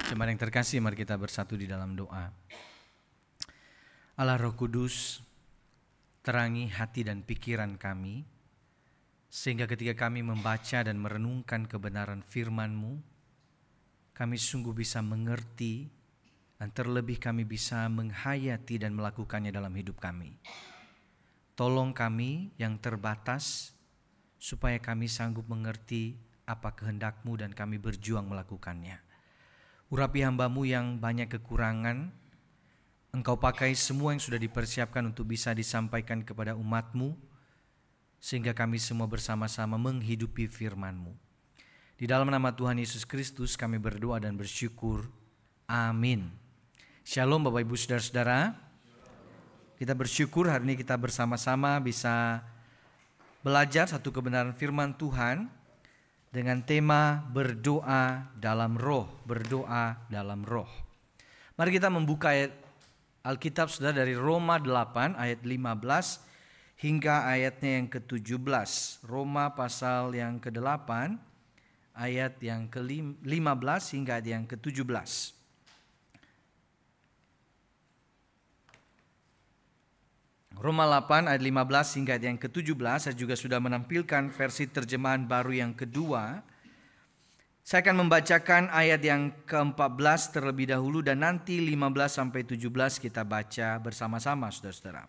Jemaat yang terkasih, mari kita bersatu di dalam doa. Allah Roh Kudus, terangi hati dan pikiran kami, sehingga ketika kami membaca dan merenungkan kebenaran firman-Mu, kami sungguh bisa mengerti dan terlebih kami bisa menghayati dan melakukannya dalam hidup kami. Tolong kami yang terbatas, supaya kami sanggup mengerti apa kehendak-Mu dan kami berjuang melakukannya. Urapi hamba-Mu yang banyak kekurangan, Engkau pakai semua yang sudah dipersiapkan untuk bisa disampaikan kepada umat-Mu, sehingga kami semua bersama-sama menghidupi firman-Mu. Di dalam nama Tuhan Yesus Kristus kami berdoa dan bersyukur. Amin. Shalom Bapak Ibu Saudara-saudara. Kita bersyukur hari ini kita bersama-sama bisa belajar satu kebenaran firman Tuhan dengan tema berdoa dalam roh, berdoa dalam roh. Mari kita membuka ayat Alkitab Saudara dari Roma 8 ayat 15 hingga ayatnya yang ke-17. Roma pasal yang ke-8 ayat yang ke-15 hingga ayat yang ke-17. Roma 8 ayat 15 hingga ayat yang ke-17. Saya juga sudah menampilkan versi terjemahan baru yang kedua. Saya akan membacakan ayat yang ke-14 terlebih dahulu dan nanti 15 sampai 17 kita baca bersama-sama saudara-saudara.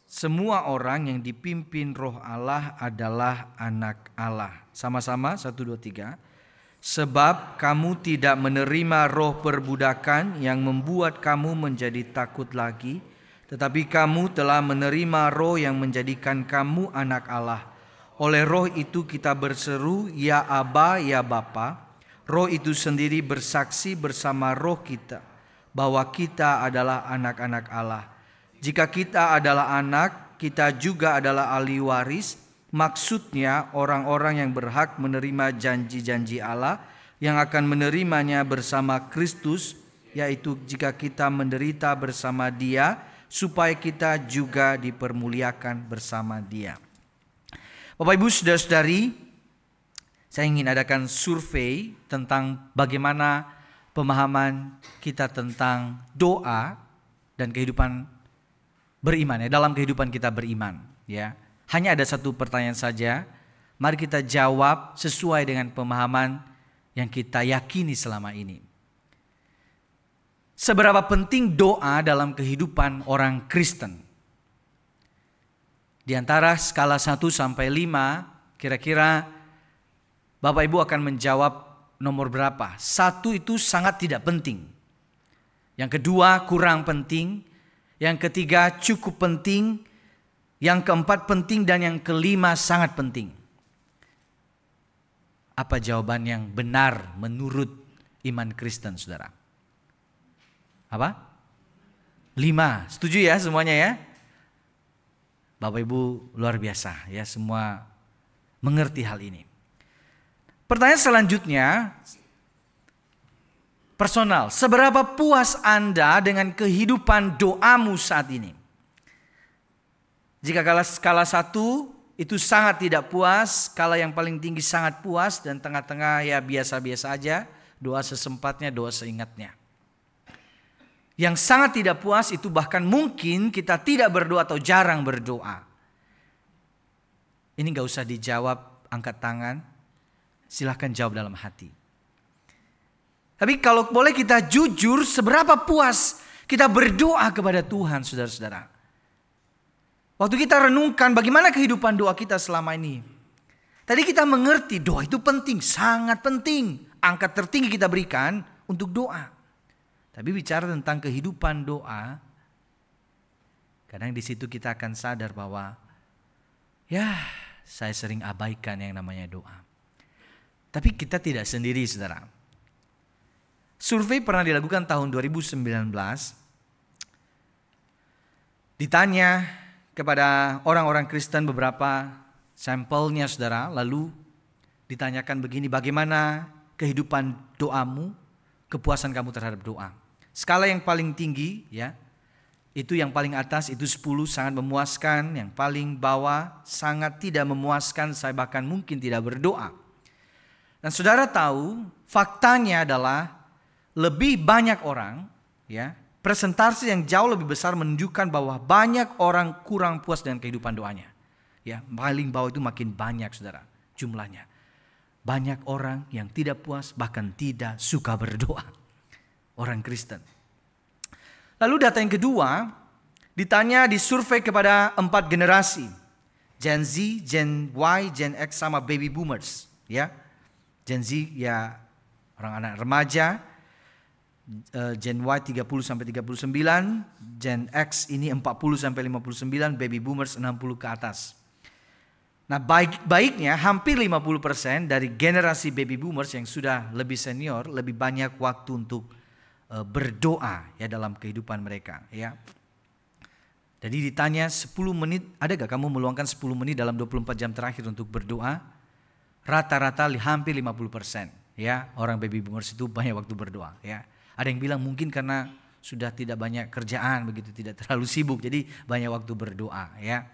Semua orang yang dipimpin roh Allah adalah anak Allah. Sama-sama 1, 2, 3. Sebab kamu tidak menerima roh perbudakan yang membuat kamu menjadi takut lagi, tetapi kamu telah menerima roh yang menjadikan kamu anak Allah. Oleh roh itu kita berseru, ya Aba, ya Bapa. Roh itu sendiri bersaksi bersama roh kita bahwa kita adalah anak-anak Allah. Jika kita adalah anak, kita juga adalah ahli waris. Maksudnya orang-orang yang berhak menerima janji-janji Allah yang akan menerimanya bersama Kristus, yaitu jika kita menderita bersama Dia, supaya kita juga dipermuliakan bersama Dia. Bapak Ibu Saudara-saudari, saya ingin adakan survei tentang bagaimana pemahaman kita tentang doa dan kehidupan beriman, dalam kehidupan kita beriman, ya. Hanya ada satu pertanyaan saja. Mari kita jawab sesuai dengan pemahaman yang kita yakini selama ini. Seberapa penting doa dalam kehidupan orang Kristen? Di antara skala 1 sampai 5, kira-kira Bapak Ibu akan menjawab nomor berapa? 1 itu sangat tidak penting. Yang kedua kurang penting. Yang ketiga cukup penting. Yang keempat penting dan yang kelima sangat penting. Apa jawaban yang benar menurut iman Kristen, saudara? Apa? 5. Setuju ya semuanya ya? Bapak Ibu luar biasa ya, semua mengerti hal ini. Pertanyaan selanjutnya, personal. Seberapa puas Anda dengan kehidupan doamu saat ini? Jika skala 1 itu sangat tidak puas, skala yang paling tinggi sangat puas, dan tengah-tengah ya biasa-biasa aja, doa sesempatnya, doa seingatnya. Yang sangat tidak puas itu bahkan mungkin kita tidak berdoa atau jarang berdoa. Ini gak usah dijawab angkat tangan, silahkan jawab dalam hati. Tapi kalau boleh kita jujur, seberapa puas kita berdoa kepada Tuhan, saudara-saudara. Waktu kita renungkan bagaimana kehidupan doa kita selama ini. Tadi kita mengerti doa itu penting, sangat penting. Angka tertinggi kita berikan untuk doa. Tapi bicara tentang kehidupan doa, kadang di situ kita akan sadar bahwa ya saya sering abaikan yang namanya doa. Tapi kita tidak sendiri, saudara. Survei pernah dilakukan tahun 2019. Ditanya kepada orang-orang Kristen beberapa sampelnya, saudara. Lalu ditanyakan begini, bagaimana kehidupan doamu, kepuasan kamu terhadap doa. Skala yang paling tinggi ya, itu yang paling atas itu 10 sangat memuaskan, yang paling bawah sangat tidak memuaskan, saya bahkan mungkin tidak berdoa. Dan saudara tahu faktanya adalah lebih banyak orang, ya, presentasi yang jauh lebih besar menunjukkan bahwa banyak orang kurang puas dengan kehidupan doanya. Ya, paling bawah itu makin banyak saudara jumlahnya. Banyak orang yang tidak puas bahkan tidak suka berdoa. Orang Kristen. Lalu data yang kedua, ditanya di survei kepada 4 generasi. Gen Z, Gen Y, Gen X sama baby boomers, ya. Gen Z ya orang anak remaja, Gen Y 30 sampai 39, Gen X ini 40 sampai 59, baby boomers 60 ke atas. Nah, baiknya hampir 50% dari generasi baby boomers yang sudah lebih senior lebih banyak waktu untuk berdoa ya dalam kehidupan mereka, ya. Jadi ditanya 10 menit, ada gak kamu meluangkan 10 menit dalam 24 jam terakhir untuk berdoa? Rata-rata hampir 50%, ya, orang baby boomers itu banyak waktu berdoa, ya. Ada yang bilang mungkin karena sudah tidak banyak kerjaan begitu, tidak terlalu sibuk, jadi banyak waktu berdoa, ya.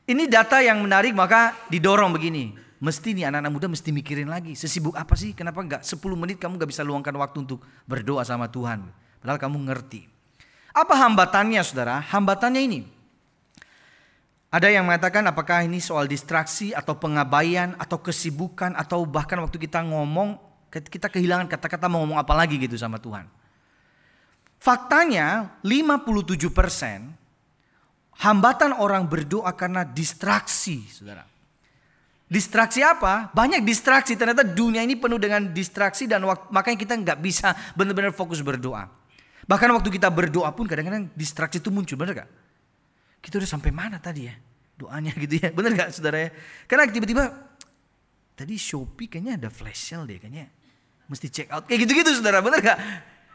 Ini data yang menarik, maka didorong begini. Mesti nih anak-anak muda mesti mikirin lagi. Sesibuk apa sih? Kenapa enggak 10 menit kamu enggak bisa luangkan waktu untuk berdoa sama Tuhan? Padahal kamu ngerti. Apa hambatannya saudara? Hambatannya ini. Ada yang mengatakan apakah ini soal distraksi atau pengabaian atau kesibukan atau bahkan waktu kita ngomong kita kehilangan kata-kata mau ngomong apa lagi gitu sama Tuhan. Faktanya 57% hambatan orang berdoa karena distraksi, saudara. Distraksi apa? Banyak distraksi. Ternyata dunia ini penuh dengan distraksi dan makanya kita nggak bisa benar-benar fokus berdoa. Bahkan waktu kita berdoa pun kadang-kadang distraksi itu muncul, benar gak? Kita udah sampai mana tadi ya doanya gitu ya, benar gak saudara ya? Karena tiba-tiba tadi Shopee kayaknya ada flash sale deh, kayaknya mesti check out kayak gitu-gitu saudara, benar gak?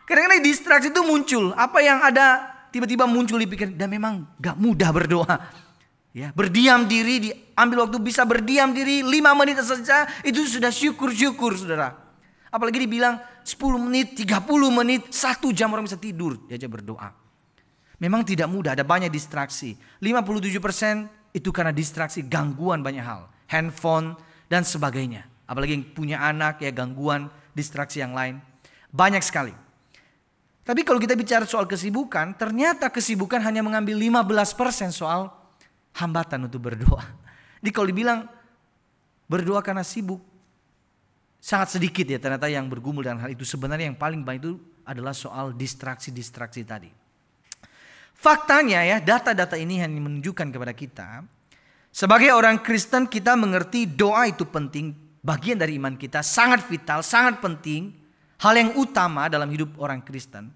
Kadang-kadang distraksi itu muncul, apa yang ada tiba-tiba muncul di pikiran dan memang gak mudah berdoa. Ya, berdiam diri, diambil waktu bisa berdiam diri 5 menit saja itu sudah syukur-syukur saudara. Apalagi dibilang 10 menit, 30 menit, 1 jam orang bisa tidur diajak berdoa. Memang tidak mudah, ada banyak distraksi. 57% itu karena distraksi, gangguan banyak hal. Handphone dan sebagainya. Apalagi yang punya anak ya gangguan, distraksi yang lain. Banyak sekali. Tapi kalau kita bicara soal kesibukan, ternyata kesibukan hanya mengambil 15% soal hambatan untuk berdoa. Jadi kalau dibilang berdoa karena sibuk, sangat sedikit ya ternyata yang bergumul dengan hal itu. Sebenarnya yang paling banyak itu adalah soal distraksi-distraksi tadi. Faktanya ya, data-data ini hanya menunjukkan kepada kita, sebagai orang Kristen kita mengerti doa itu penting, bagian dari iman kita, sangat vital, sangat penting, hal yang utama dalam hidup orang Kristen.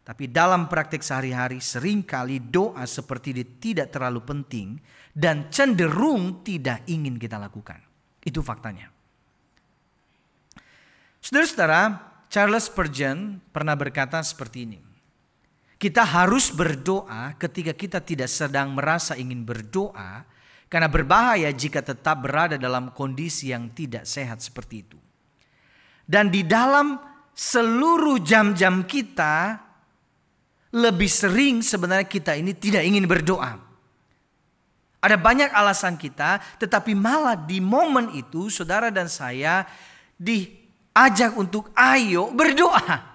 Tapi dalam praktik sehari-hari seringkali doa seperti tidak terlalu penting dan cenderung tidak ingin kita lakukan. Itu faktanya. Saudara-saudara, Charles Spurgeon pernah berkata seperti ini. Kita harus berdoa ketika kita tidak sedang merasa ingin berdoa, karena berbahaya jika tetap berada dalam kondisi yang tidak sehat seperti itu. Dan di dalam seluruh jam-jam kita, lebih sering sebenarnya kita ini tidak ingin berdoa. Ada banyak alasan kita, tetapi malah di momen itu saudara dan saya diajak untuk ayo berdoa.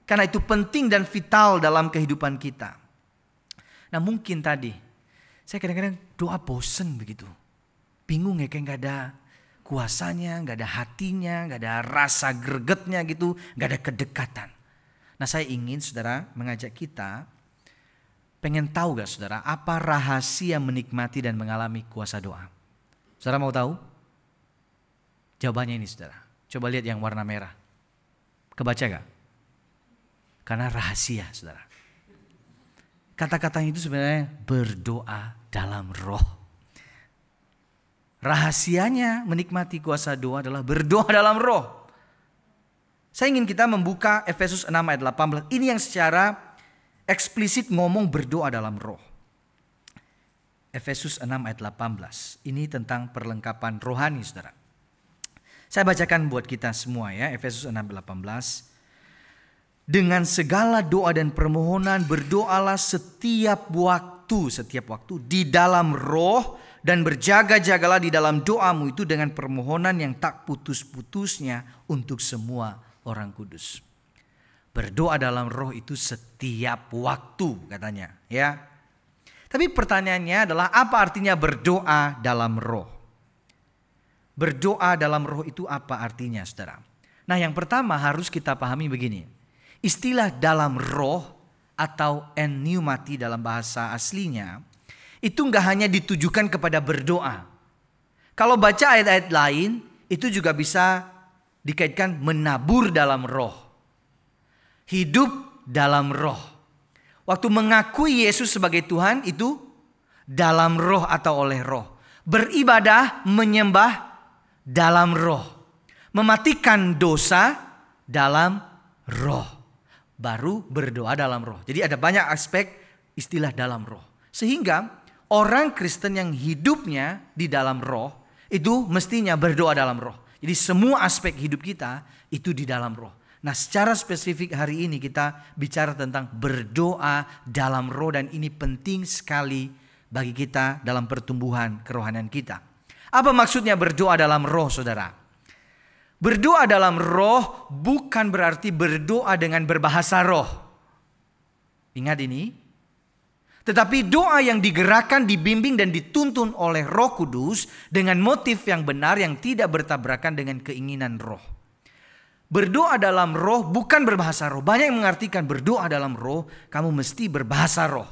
Karena itu penting dan vital dalam kehidupan kita. Nah mungkin tadi, saya kadang-kadang doa bosen begitu. Bingung ya, kayak gak ada kuasanya, gak ada hatinya, gak ada rasa gregetnya gitu, gak ada kedekatan. Nah saya ingin saudara mengajak kita, pengen tahu gak saudara apa rahasia menikmati dan mengalami kuasa doa? Saudara mau tahu? Jawabannya ini saudara. Coba lihat yang warna merah. Kebaca gak? Karena rahasia saudara. Kata-katanya itu sebenarnya berdoa dalam roh. Rahasianya menikmati kuasa doa adalah berdoa dalam roh. Saya ingin kita membuka Efesus 6 ayat 18. Ini yang secara eksplisit ngomong berdoa dalam roh. Efesus 6 ayat 18. Ini tentang perlengkapan rohani saudara. Saya bacakan buat kita semua ya. Efesus 6 ayat 18. Dengan segala doa dan permohonan berdoalah setiap waktu di dalam roh dan berjaga-jagalah di dalam doamu itu dengan permohonan yang tak putus-putusnya untuk semua orang kudus. Berdoa dalam roh itu setiap waktu katanya, ya. Tapi pertanyaannya adalah apa artinya berdoa dalam roh? Berdoa dalam roh itu apa artinya, saudara? Nah, yang pertama harus kita pahami begini. Istilah dalam roh atau pneumati dalam bahasa aslinya itu enggak hanya ditujukan kepada berdoa. Kalau baca ayat-ayat lain itu juga bisa dikaitkan menabur dalam roh. Hidup dalam roh. Waktu mengakui Yesus sebagai Tuhan itu dalam roh atau oleh roh. Beribadah, menyembah dalam roh. Mematikan dosa dalam roh. Baru berdoa dalam roh. Jadi ada banyak aspek istilah dalam roh. Sehingga orang Kristen yang hidupnya di dalam roh itu mestinya berdoa dalam roh. Jadi semua aspek hidup kita itu di dalam roh. Nah, secara spesifik hari ini kita bicara tentang berdoa dalam roh dan ini penting sekali bagi kita dalam pertumbuhan kerohanian kita. Apa maksudnya berdoa dalam roh, saudara? Berdoa dalam roh bukan berarti berdoa dengan berbahasa roh. Ingat ini. Tetapi doa yang digerakkan, dibimbing dan dituntun oleh Roh Kudus dengan motif yang benar yang tidak bertabrakan dengan keinginan roh. Berdoa dalam roh bukan berbahasa roh. Banyak yang mengartikan berdoa dalam roh, kamu mesti berbahasa roh.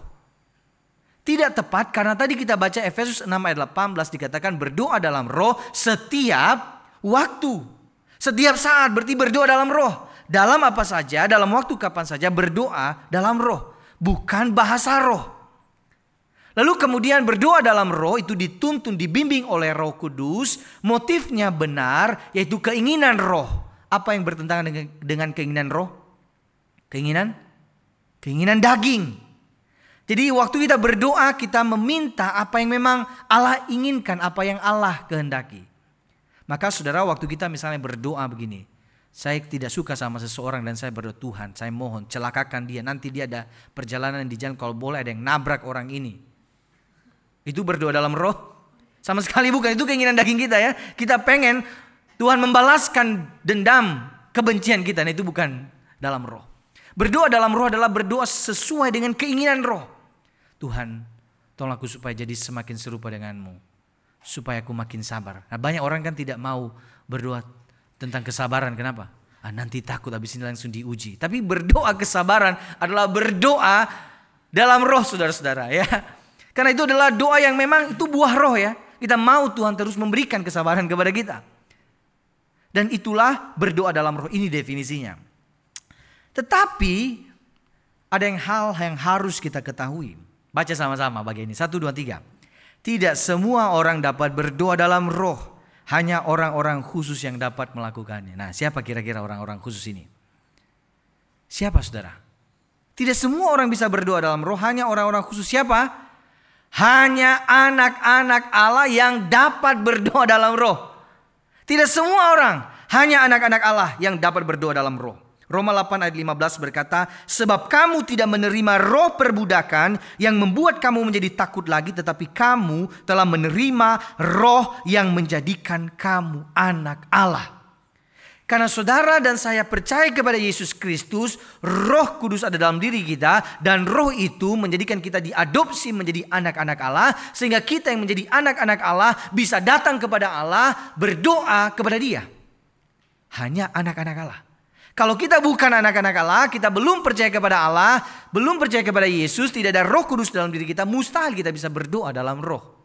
Tidak tepat karena tadi kita baca Efesus 6 ayat 18 dikatakan berdoa dalam roh setiap waktu. Setiap saat berarti berdoa dalam roh. Dalam apa saja, dalam waktu kapan saja berdoa dalam roh. Bukan bahasa roh. Lalu kemudian berdoa dalam roh itu dituntun, dibimbing oleh Roh Kudus. Motifnya benar yaitu keinginan roh. Apa yang bertentangan dengan keinginan roh? Keinginan daging. Jadi waktu kita berdoa kita meminta apa yang memang Allah inginkan, apa yang Allah kehendaki. Maka saudara waktu kita misalnya berdoa begini. Saya tidak suka sama seseorang dan saya berdoa, Tuhan saya mohon celakakan dia. Nanti dia ada perjalanan di jalan kalau boleh ada yang nabrak orang ini. Itu berdoa dalam roh? Sama sekali bukan, itu keinginan daging kita ya. Kita pengen Tuhan membalaskan dendam kebencian kita. Nah, itu bukan dalam roh. Berdoa dalam roh adalah berdoa sesuai dengan keinginan roh. Tuhan tolong aku supaya jadi semakin serupa denganmu. Supaya aku makin sabar. Nah, banyak orang kan tidak mau berdoa tentang kesabaran. Kenapa? Nanti takut habis ini langsung diuji. Tapi berdoa kesabaran adalah berdoa dalam roh saudara-saudara ya. Karena itu adalah doa yang memang itu buah roh ya. Kita mau Tuhan terus memberikan kesabaran kepada kita. Dan itulah berdoa dalam roh, ini definisinya. Tetapi ada hal yang harus kita ketahui. Baca sama-sama bagian ini. 1, 2, 3. Tidak semua orang dapat berdoa dalam roh. Hanya orang-orang khusus yang dapat melakukannya. Nah, siapa kira-kira orang-orang khusus ini? Siapa saudara? Tidak semua orang bisa berdoa dalam roh. Hanya orang-orang khusus. Siapa? Hanya anak-anak Allah yang dapat berdoa dalam roh. Tidak semua orang, hanya anak-anak Allah yang dapat berdoa dalam roh. Roma 8 ayat 15 berkata, sebab kamu tidak menerima roh perbudakan yang membuat kamu menjadi takut lagi, tetapi kamu telah menerima roh yang menjadikan kamu anak Allah. Karena saudara dan saya percaya kepada Yesus Kristus, Roh Kudus ada dalam diri kita dan roh itu menjadikan kita diadopsi menjadi anak-anak Allah. Sehingga kita yang menjadi anak-anak Allah bisa datang kepada Allah, berdoa kepada Dia. Hanya anak-anak Allah. Kalau kita bukan anak-anak Allah, kita belum percaya kepada Allah, belum percaya kepada Yesus, tidak ada Roh Kudus dalam diri kita, mustahil kita bisa berdoa dalam roh.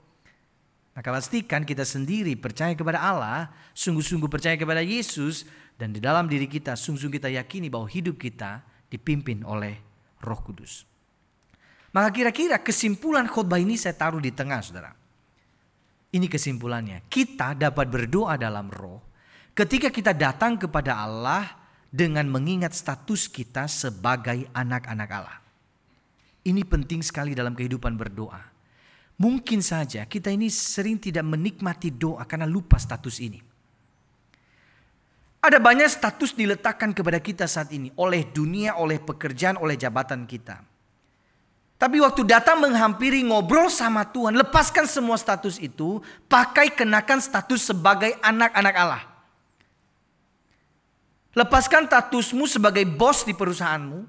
Maka pastikan kita sendiri percaya kepada Allah, sungguh-sungguh percaya kepada Yesus, dan di dalam diri kita sungguh-sungguh kita yakini bahwa hidup kita dipimpin oleh Roh Kudus. Maka kira-kira kesimpulan khotbah ini saya taruh di tengah, saudara. Ini kesimpulannya, kita dapat berdoa dalam roh ketika kita datang kepada Allah dengan mengingat status kita sebagai anak-anak Allah. Ini penting sekali dalam kehidupan berdoa. Mungkin saja kita ini sering tidak menikmati doa karena lupa status ini. Ada banyak status diletakkan kepada kita saat ini oleh dunia, oleh pekerjaan, oleh jabatan kita. Tapi waktu datang menghampiri, ngobrol sama Tuhan, lepaskan semua status itu, kenakan status sebagai anak-anak Allah. Lepaskan statusmu sebagai bos di perusahaanmu,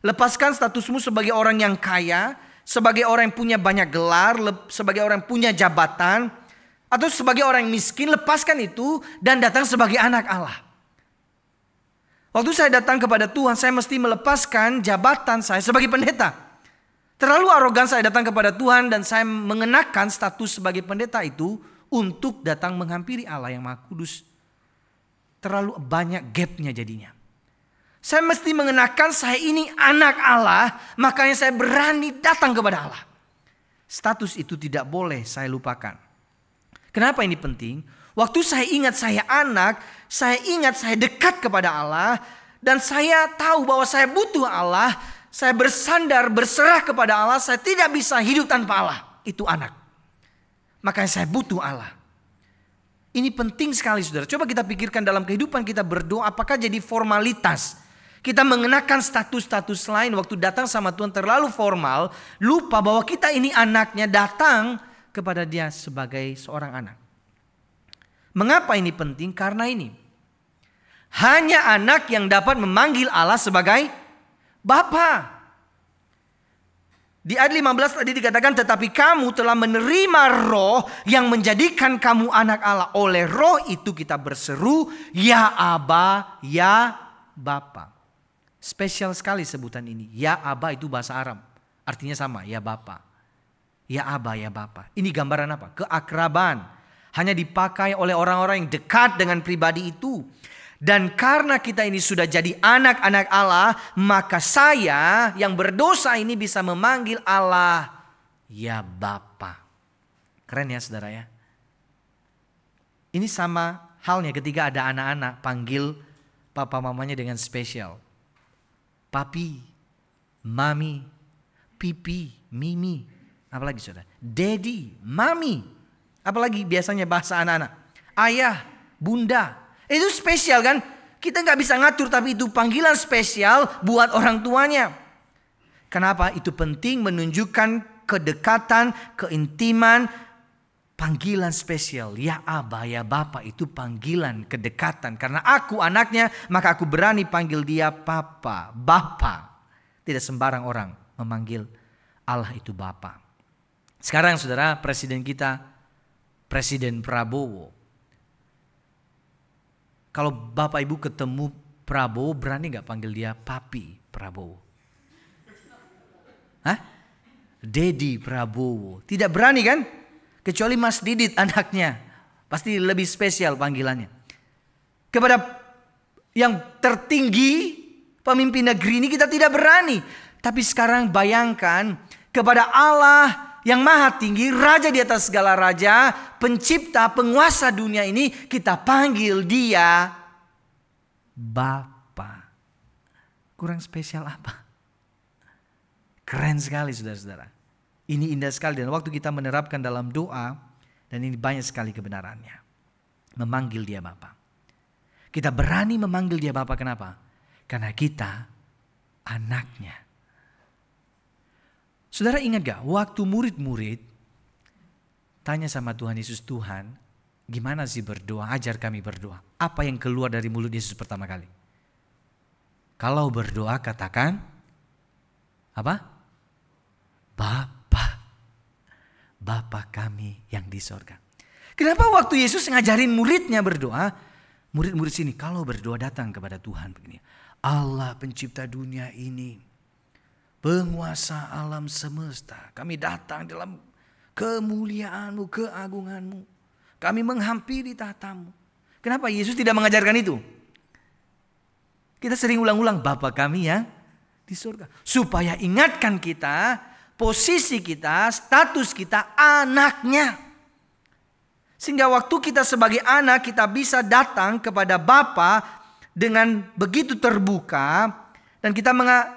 lepaskan statusmu sebagai orang yang kaya, sebagai orang yang punya banyak gelar, sebagai orang yang punya jabatan, atau sebagai orang yang miskin. Lepaskan itu dan datang sebagai anak Allah. Waktu saya datang kepada Tuhan, saya mesti melepaskan jabatan saya sebagai pendeta. Terlalu arogan saya datang kepada Tuhan dan saya mengenakan status sebagai pendeta itu untuk datang menghampiri Allah yang Maha Kudus. Terlalu banyak gapnya jadinya. Saya mesti mengenakan saya ini anak Allah, makanya saya berani datang kepada Allah. Status itu tidak boleh saya lupakan. Kenapa ini penting? Waktu saya ingat saya anak, saya ingat saya dekat kepada Allah, dan saya tahu bahwa saya butuh Allah. Saya bersandar, berserah kepada Allah. Saya tidak bisa hidup tanpa Allah. Itu anak. Makanya saya butuh Allah. Ini penting sekali saudara. Coba kita pikirkan dalam kehidupan kita berdoa. Apakah jadi formalitas? Kita mengenakan status-status lain. Waktu datang sama Tuhan terlalu formal. Lupa bahwa kita ini anaknya, datang kepada dia sebagai seorang anak. Mengapa ini penting? Karena ini. Hanya anak yang dapat memanggil Allah sebagai Bapa. Di ayat 15 tadi dikatakan, tetapi kamu telah menerima Roh yang menjadikan kamu anak Allah. Oleh Roh itu kita berseru, ya Aba, ya Bapa. Spesial sekali sebutan ini. Ya Aba itu bahasa Aram. Artinya sama, ya Bapa. Ya Aba, ya Bapa. Ini gambaran apa? Keakraban. Hanya dipakai oleh orang-orang yang dekat dengan pribadi itu. Dan karena kita ini sudah jadi anak-anak Allah, maka saya yang berdosa ini bisa memanggil Allah, ya Bapa. Keren ya saudara ya. Ini sama halnya ketika ada anak-anak panggil papa mamanya dengan spesial. Papi, mami, pipi, mimi. Apalagi saudara? Daddy, mami. Apalagi biasanya bahasa anak-anak. Ayah, bunda. Itu spesial kan? Kita gak bisa ngatur, tapi itu panggilan spesial buat orang tuanya. Kenapa? Itu penting menunjukkan kedekatan, keintiman, panggilan spesial. Ya Aba, ya Bapa itu panggilan kedekatan. Karena aku anaknya, maka aku berani panggil dia Papa, Bapa. Tidak sembarang orang memanggil Allah itu Bapa. Sekarang saudara, presiden kita, Presiden Prabowo. Kalau Bapak Ibu ketemu Prabowo, berani gak panggil dia Papi Prabowo? Hah? Dedi Prabowo. Tidak berani kan? Kecuali Mas Didit anaknya. Pasti lebih spesial panggilannya. Kepada yang tertinggi, pemimpin negeri ini kita tidak berani. Tapi sekarang bayangkan kepada Allah yang maha tinggi, raja di atas segala raja, pencipta, penguasa dunia ini, kita panggil dia Bapa. Kurang spesial apa? Keren sekali saudara-saudara. Ini indah sekali dan waktu kita menerapkan dalam doa, dan ini banyak sekali kebenarannya. Memanggil dia Bapa. Kita berani memanggil dia Bapa, kenapa? Karena kita anaknya. Saudara ingat gak waktu murid-murid tanya sama Tuhan Yesus, Tuhan gimana sih berdoa, ajar kami berdoa. Apa yang keluar dari mulut Yesus pertama kali? Kalau berdoa katakan apa? Bapa, Bapa kami yang di sorga. Kenapa waktu Yesus ngajarin muridnya berdoa, murid-murid sini kalau berdoa datang kepada Tuhan begini, Allah pencipta dunia ini, penguasa alam semesta, kami datang dalam kemuliaan-Mu, keagungan-Mu. Kami menghampiri tahta-Mu. Kenapa Yesus tidak mengajarkan itu? Kita sering ulang-ulang, Bapa kami yang di surga. Supaya ingatkan kita, posisi kita, status kita anaknya. Sehingga waktu kita sebagai anak, kita bisa datang kepada Bapa dengan begitu terbuka. Dan kita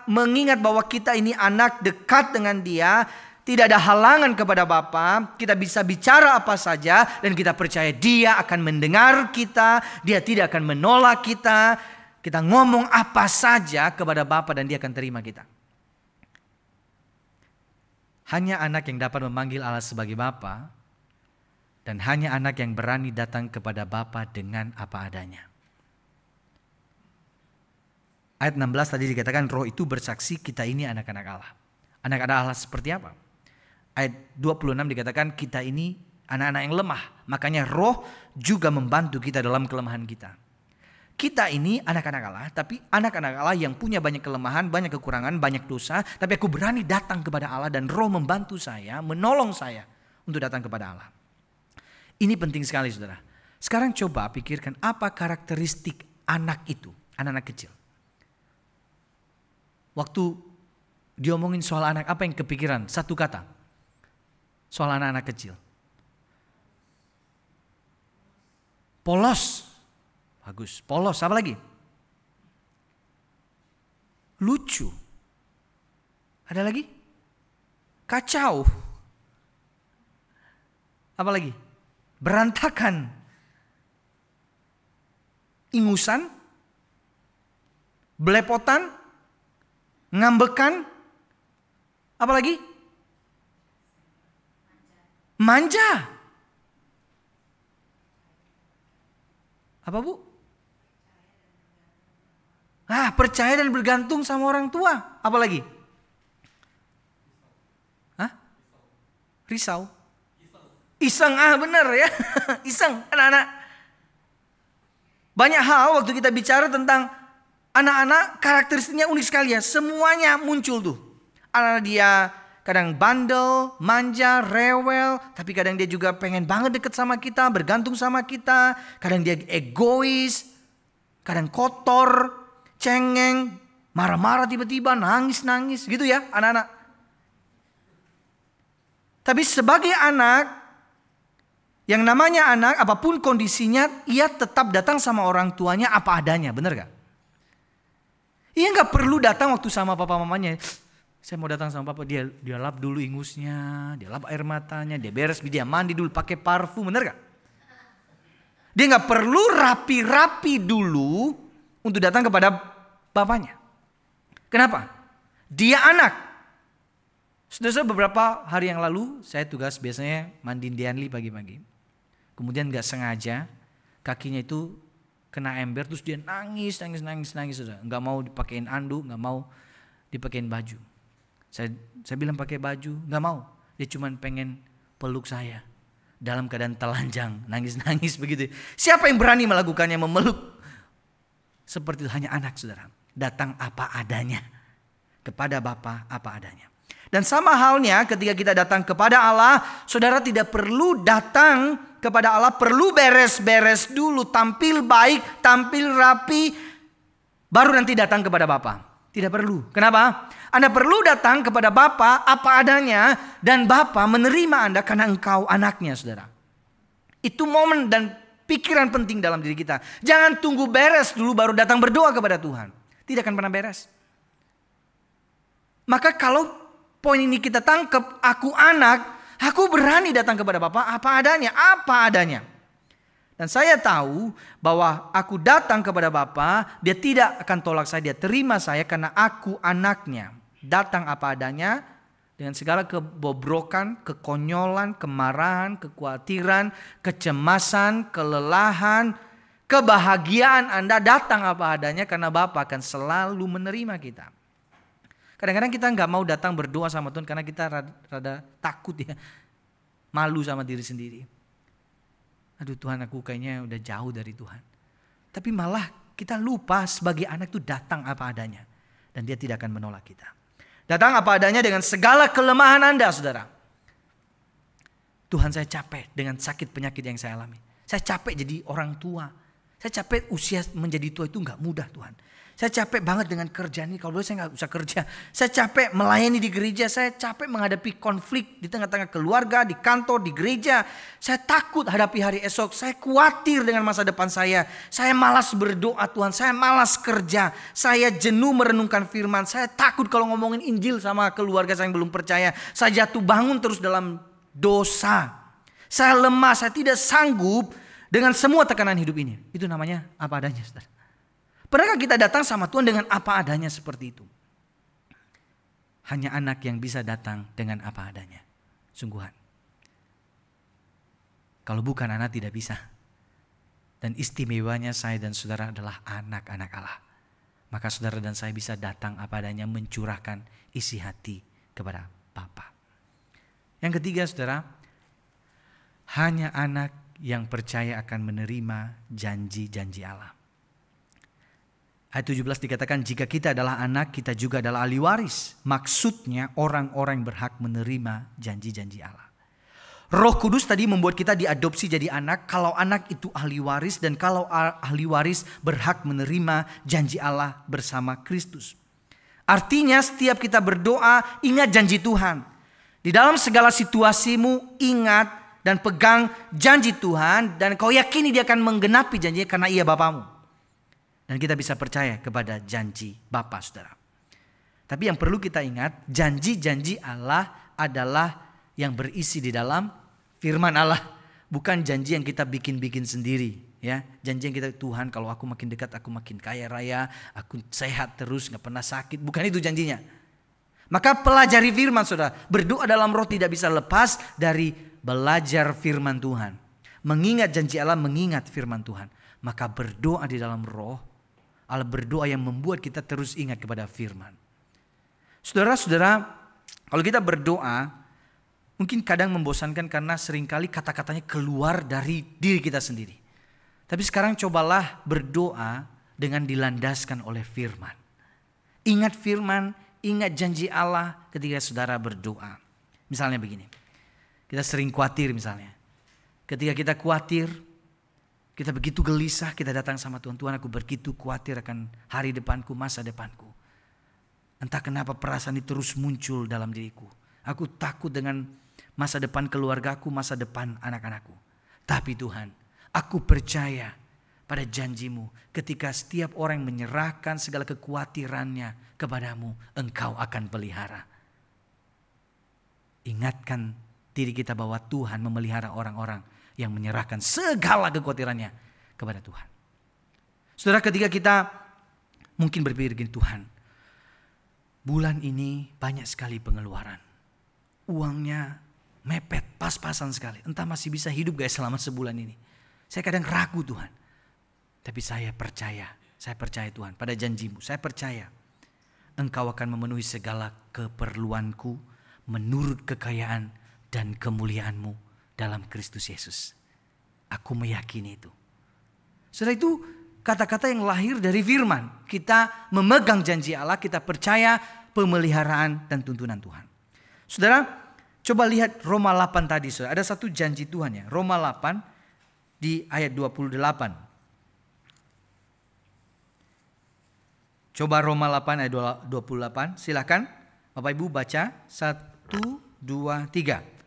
mengingat bahwa kita ini anak dekat dengan dia. Tidak ada halangan kepada Bapa. Kita bisa bicara apa saja. Dan kita percaya dia akan mendengar kita. Dia tidak akan menolak kita. Kita ngomong apa saja kepada Bapa dan dia akan terima kita. Hanya anak yang dapat memanggil Allah sebagai Bapa, dan hanya anak yang berani datang kepada Bapa dengan apa adanya. Ayat 16 tadi dikatakan roh itu bersaksi kita ini anak-anak Allah. Anak-anak Allah seperti apa? Ayat 26 dikatakan kita ini anak-anak yang lemah. Makanya roh juga membantu kita dalam kelemahan kita. Kita ini anak-anak Allah, tapi anak-anak Allah yang punya banyak kelemahan, banyak kekurangan, banyak dosa. Tapi aku berani datang kepada Allah dan roh membantu saya, menolong saya untuk datang kepada Allah. Ini penting sekali saudara. Sekarang coba pikirkan apa karakteristik anak itu, anak-anak kecil. Waktu diomongin soal anak, apa yang kepikiran? Satu kata, soal anak-anak kecil. Polos. Bagus, polos. Apa lagi? Lucu. Ada lagi? Kacau. Apa lagi? Berantakan. Ingusan. Belepotan. Ngambekan. Apa lagi? Manja. Apa bu? Percaya dan bergantung sama orang tua. Apa lagi? Risau. Iseng, benar ya. Iseng, anak-anak. Banyak hal waktu kita bicara tentang anak-anak, karakteristiknya unik sekali ya. Semuanya muncul tuh. Anak dia kadang bandel, manja, rewel. Tapi kadang dia juga pengen banget deket sama kita, bergantung sama kita. Kadang dia egois, kadang kotor, cengeng, marah-marah tiba-tiba, nangis-nangis gitu ya anak-anak. Tapi sebagai anak, yang namanya anak apapun kondisinya, ia tetap datang sama orang tuanya apa adanya, benar gak? Ia gak perlu datang waktu sama papa mamanya. Saya mau datang sama papa, dia lap dulu ingusnya, dia lap air matanya, dia beres, dia mandi dulu pakai parfum, benar gak? Dia gak perlu rapi-rapi dulu untuk datang kepada bapaknya. Kenapa? Dia anak. Sudah beberapa hari yang lalu saya tugas biasanya mandiin Dianli pagi-pagi. Kemudian gak sengaja kakinya itu kena ember, terus dia nangis. Sudah. Gak mau dipakein anduk, gak mau dipakein baju. Saya bilang pakai baju, gak mau. Dia cuma pengen peluk saya dalam keadaan telanjang, nangis begitu. Siapa yang berani melakukannya, memeluk? Seperti itu, hanya anak saudara. Datang apa adanya. Kepada Bapa apa adanya. Dan sama halnya ketika kita datang kepada Allah, saudara tidak perlu datang kepada Allah, perlu beres-beres dulu, tampil baik, tampil rapi, baru nanti datang kepada Bapa. Tidak perlu. Kenapa? Anda perlu datang kepada Bapa apa adanya, dan Bapa menerima Anda karena engkau anaknya saudara. Itu momen dan pikiran penting dalam diri kita. Jangan tunggu beres dulu baru datang berdoa kepada Tuhan. Tidak akan pernah beres. Maka kalau poin ini kita tangkap, aku anak, aku berani datang kepada Bapa apa adanya. Dan saya tahu bahwa aku datang kepada Bapa, dia tidak akan tolak saya, dia terima saya karena aku anaknya. Datang apa adanya, dengan segala kebobrokan, kekonyolan, kemarahan, kekhawatiran, kecemasan, kelelahan, kebahagiaan Anda, datang apa adanya karena Bapa akan selalu menerima kita. Kadang-kadang kita nggak mau datang berdoa sama Tuhan karena kita rada takut ya, malu sama diri sendiri. Aduh Tuhan, aku kayaknya udah jauh dari Tuhan. Tapi malah kita lupa sebagai anak itu datang apa adanya, dan dia tidak akan menolak kita. Datang apa adanya dengan segala kelemahan Anda saudara. Tuhan, saya capek dengan sakit penyakit yang saya alami. Saya capek jadi orang tua. Saya capek usia menjadi tua itu gak mudah Tuhan. Saya capek banget dengan kerjaan ini. Kalau boleh saya gak usah kerja. Saya capek melayani di gereja. Saya capek menghadapi konflik di tengah-tengah keluarga, di kantor, di gereja. Saya takut hadapi hari esok. Saya khawatir dengan masa depan saya. Saya malas berdoa Tuhan. Saya malas kerja. Saya jenuh merenungkan firman. Saya takut kalau ngomongin Injil sama keluarga saya yang belum percaya. Saya jatuh bangun terus dalam dosa. Saya lemah. Saya tidak sanggup dengan semua tekanan hidup ini. Itu namanya apa adanya saudara. Pernahkah kita datang sama Tuhan dengan apa adanya seperti itu? hanya anak yang bisa datang dengan apa adanya. Sungguhan. Kalau bukan anak tidak bisa. Dan istimewanya saya dan saudara adalah anak-anak Allah. Maka saudara dan saya bisa datang apa adanya, mencurahkan isi hati kepada Bapa. Yang ketiga saudara, hanya anak yang percaya akan menerima janji-janji Allah. Ayat 17 dikatakan, jika kita adalah anak, kita juga adalah ahli waris. Maksudnya orang-orang berhak menerima janji-janji Allah. Roh Kudus tadi membuat kita diadopsi jadi anak. Kalau anak itu ahli waris, dan kalau ahli waris berhak menerima janji Allah bersama Kristus. Artinya setiap kita berdoa, ingat janji Tuhan. Di dalam segala situasimu, ingat dan pegang janji Tuhan. Dan kau yakini dia akan menggenapi janjinya karena ia Bapamu. Dan kita bisa percaya kepada janji Bapa, saudara. Tapi yang perlu kita ingat, janji-janji Allah adalah yang berisi di dalam firman Allah. Bukan janji yang kita bikin-bikin sendiri. Ya, janji yang kita, Tuhan kalau aku makin dekat aku makin kaya raya, aku sehat terus, gak pernah sakit. Bukan itu janjinya. Maka pelajari firman, saudara. Berdoa dalam roh tidak bisa lepas dari belajar firman Tuhan. Mengingat janji Allah, mengingat firman Tuhan. Maka berdoa di dalam roh, Allah berdoa yang membuat kita terus ingat kepada firman. Saudara-saudara, kalau kita berdoa, mungkin kadang membosankan karena seringkali kata-katanya keluar dari diri kita sendiri. Tapi sekarang cobalah berdoa dengan dilandaskan oleh firman. Ingat firman, ingat janji Allah ketika saudara berdoa. Misalnya begini, kita sering khawatir misalnya. Ketika kita khawatir, kita begitu gelisah, kita datang sama Tuhan. Tuhan, aku begitu khawatir akan hari depanku, masa depanku. Entah kenapa perasaan ini terus muncul dalam diriku. Aku takut dengan masa depan keluargaku, masa depan anak-anakku. Tapi Tuhan, aku percaya pada janjimu. Ketika setiap orang menyerahkan segala kekhawatirannya kepadamu, Engkau akan pelihara. Ingatkan diri kita bahwa Tuhan memelihara orang-orang yang menyerahkan segala kekhawatirannya kepada Tuhan. Saudara, ketika kita mungkin berpikir gini, Tuhan, bulan ini banyak sekali pengeluaran. Uangnya mepet, pas-pasan sekali. Entah masih bisa hidup gak selama sebulan ini. Saya kadang ragu Tuhan. Tapi saya percaya Tuhan pada janjimu. Saya percaya Engkau akan memenuhi segala keperluanku menurut kekayaan dan kemuliaanmu dalam Kristus Yesus. Aku meyakini itu. Saudara, itu kata-kata yang lahir dari firman. Kita memegang janji Allah, kita percaya pemeliharaan dan tuntunan Tuhan. Saudara, coba lihat Roma 8 tadi. Saudara. Ada satu janji Tuhan ya. Roma 8 di ayat 28. Coba Roma 8 ayat 28. Silakan Bapak Ibu baca. 1, 2, 3.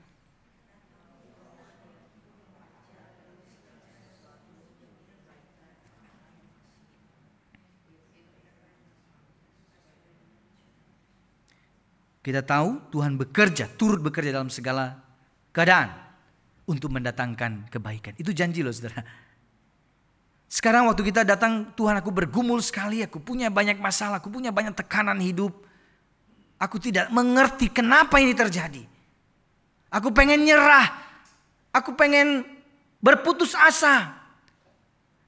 Kita tahu Tuhan bekerja, turut bekerja dalam segala keadaan untuk mendatangkan kebaikan. Itu janji loh saudara. Sekarang waktu kita datang, Tuhan aku bergumul sekali, aku punya banyak masalah, aku punya banyak tekanan hidup. Aku tidak mengerti kenapa ini terjadi. Aku pengen nyerah, aku pengen berputus asa.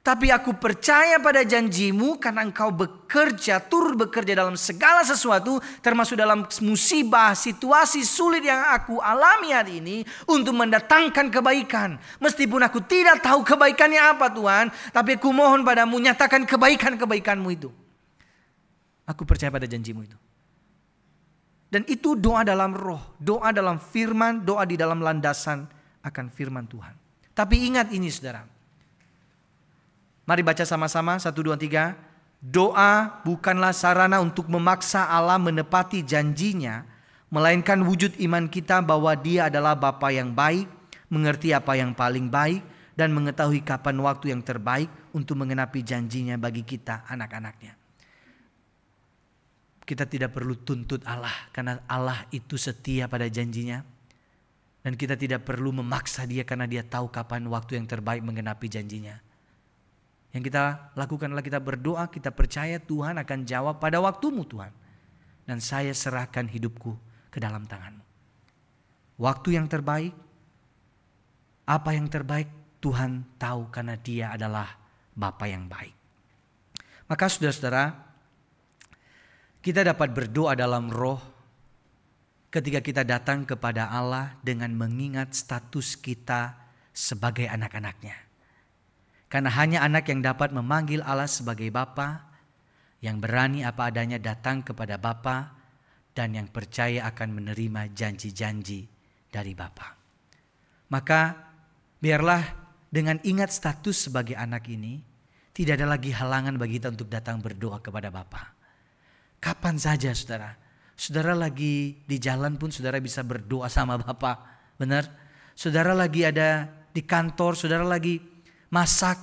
Tapi aku percaya pada janjimu karena Engkau bekerja, turut bekerja dalam segala sesuatu. Termasuk dalam musibah, situasi sulit yang aku alami hari ini. Untuk mendatangkan kebaikan. Meskipun aku tidak tahu kebaikannya apa Tuhan. Tapi aku mohon padamu, nyatakan kebaikan-kebaikanmu itu. Aku percaya pada janjimu itu. Dan itu doa dalam roh. Doa dalam firman, doa di dalam landasan akan firman Tuhan. Tapi ingat ini saudara. Mari baca sama-sama 1, 2, 3. Doa bukanlah sarana untuk memaksa Allah menepati janjinya, melainkan wujud iman kita bahwa Dia adalah Bapa yang baik, mengerti apa yang paling baik, dan mengetahui kapan waktu yang terbaik untuk mengenapi janjinya bagi kita anak-anaknya. Kita tidak perlu tuntut Allah karena Allah itu setia pada janjinya. Dan kita tidak perlu memaksa Dia karena Dia tahu kapan waktu yang terbaik mengenapi janjinya. Yang kita lakukan adalah kita berdoa, kita percaya Tuhan akan jawab pada waktumu Tuhan. dan saya serahkan hidupku ke dalam tangan-Mu. Waktu yang terbaik, apa yang terbaik Tuhan tahu karena Dia adalah Bapa yang baik. Maka saudara-saudara, kita dapat berdoa dalam roh ketika kita datang kepada Allah dengan mengingat status kita sebagai anak-anak-Nya. Karena hanya anak yang dapat memanggil Allah sebagai Bapa, yang berani apa adanya datang kepada Bapa, dan yang percaya akan menerima janji-janji dari Bapa. Maka biarlah dengan ingat status sebagai anak ini, tidak ada lagi halangan bagi kita untuk datang berdoa kepada Bapa. Kapan saja saudara. Saudara lagi di jalan pun saudara bisa berdoa sama Bapa. Benar? Saudara lagi ada di kantor, saudara lagi masak,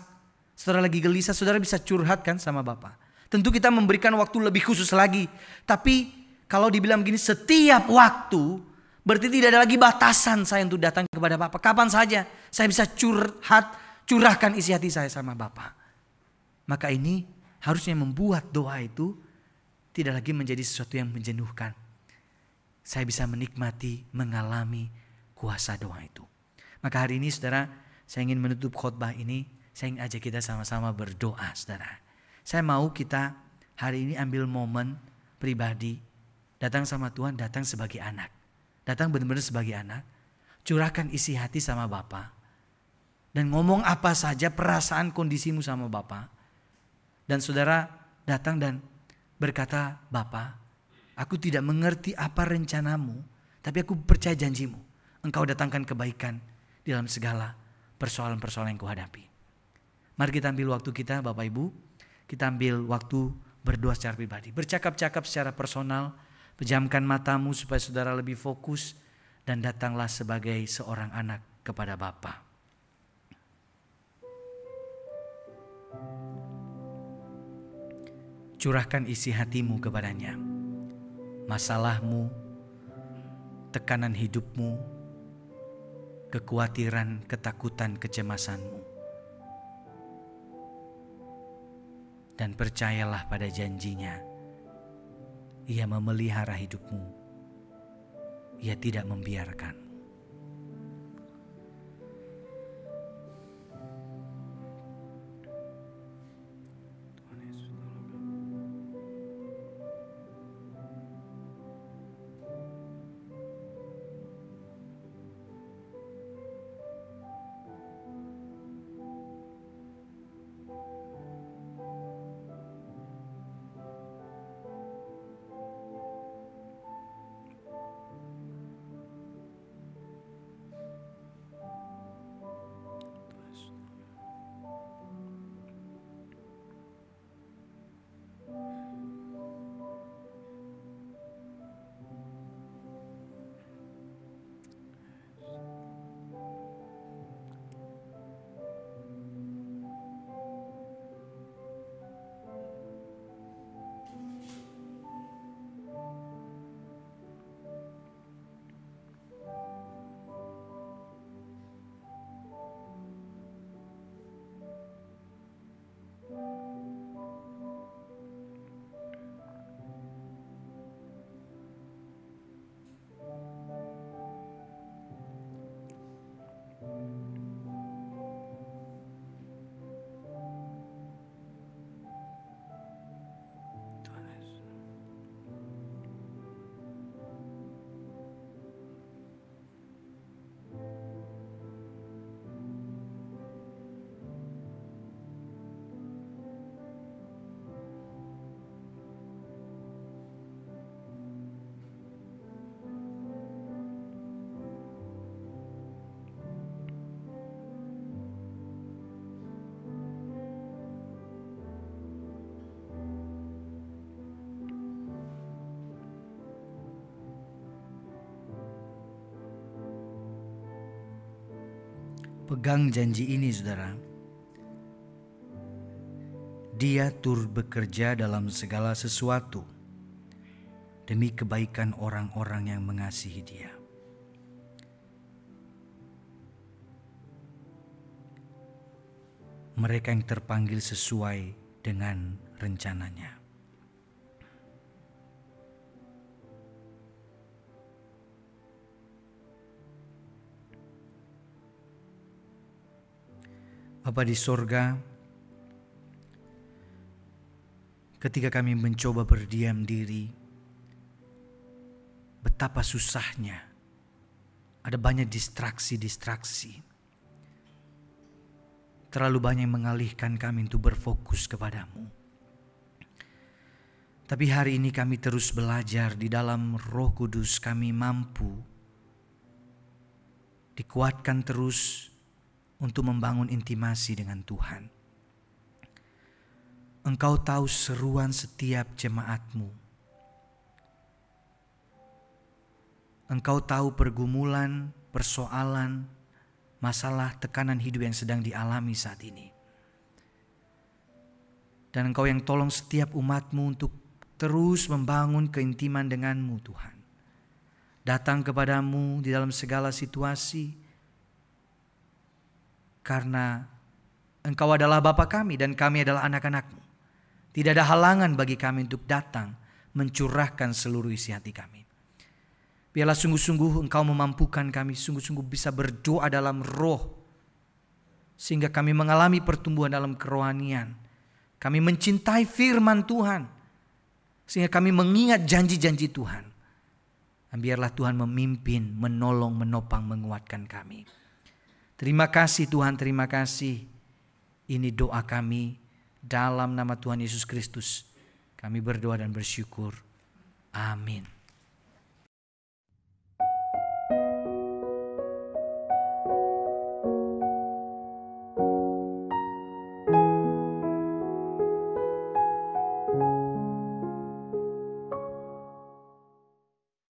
saudara lagi gelisah, saudara bisa curhat kan sama Bapa. Tentu kita memberikan waktu lebih khusus lagi. Tapi kalau dibilang begini, setiap waktu, berarti tidak ada lagi batasan saya untuk datang kepada Bapa. Kapan saja saya bisa curahkan isi hati saya sama Bapa. Maka ini harusnya membuat doa itu tidak lagi menjadi sesuatu yang menjenuhkan. Saya bisa menikmati, mengalami kuasa doa itu. Maka hari ini saudara, saya ingin menutup khotbah ini, saya ingin ajak kita sama-sama berdoa saudara. Saya mau kita hari ini ambil momen pribadi, datang sama Tuhan, datang sebagai anak. Datang benar-benar sebagai anak, curahkan isi hati sama Bapa. Dan ngomong apa saja perasaan kondisimu sama Bapa. Dan saudara datang dan berkata, Bapa, aku tidak mengerti apa rencanamu, tapi aku percaya janjimu. Engkau datangkan kebaikan di dalam segala persoalan-persoalan yang kuhadapi. Mari kita ambil waktu kita Bapak Ibu, kita ambil waktu berdoa secara pribadi. Bercakap-cakap secara personal, pejamkan matamu supaya saudara lebih fokus dan datanglah sebagai seorang anak kepada Bapa. Curahkan isi hatimu kepadanya. Masalahmu, tekanan hidupmu, kekhawatiran, ketakutan, kecemasanmu. Dan percayalah pada janjinya. Ia memelihara hidupmu. Ia tidak membiarkan. Pegang janji ini saudara. Dia turut bekerja dalam segala sesuatu demi kebaikan orang-orang yang mengasihi Dia. Mereka yang terpanggil sesuai dengan rencananya. Bapa di sorga, ketika kami mencoba berdiam diri, betapa susahnya. Ada banyak distraksi. Terlalu banyak yang mengalihkan kami untuk berfokus kepadamu. Tapi hari ini kami terus belajar di dalam Roh Kudus, kami mampu dikuatkan terus untuk membangun intimasi dengan Tuhan. Engkau tahu seruan setiap jemaat-Mu. Engkau tahu pergumulan, persoalan, masalah, tekanan hidup yang sedang dialami saat ini. Dan Engkau yang tolong setiap umat-Mu untuk terus membangun keintiman dengan-Mu Tuhan. Datang kepadamu di dalam segala situasi. Karena Engkau adalah Bapa kami dan kami adalah anak-anak-Mu. Tidak ada halangan bagi kami untuk datang mencurahkan seluruh isi hati kami. Biarlah sungguh-sungguh Engkau memampukan kami sungguh-sungguh bisa berdoa dalam roh. Sehingga kami mengalami pertumbuhan dalam kerohanian. Kami mencintai firman Tuhan. Sehingga kami mengingat janji-janji Tuhan. Dan biarlah Tuhan memimpin, menolong, menopang, menguatkan kami. Terima kasih Tuhan, terima kasih. Ini doa kami dalam nama Tuhan Yesus Kristus. Kami berdoa dan bersyukur. Amin.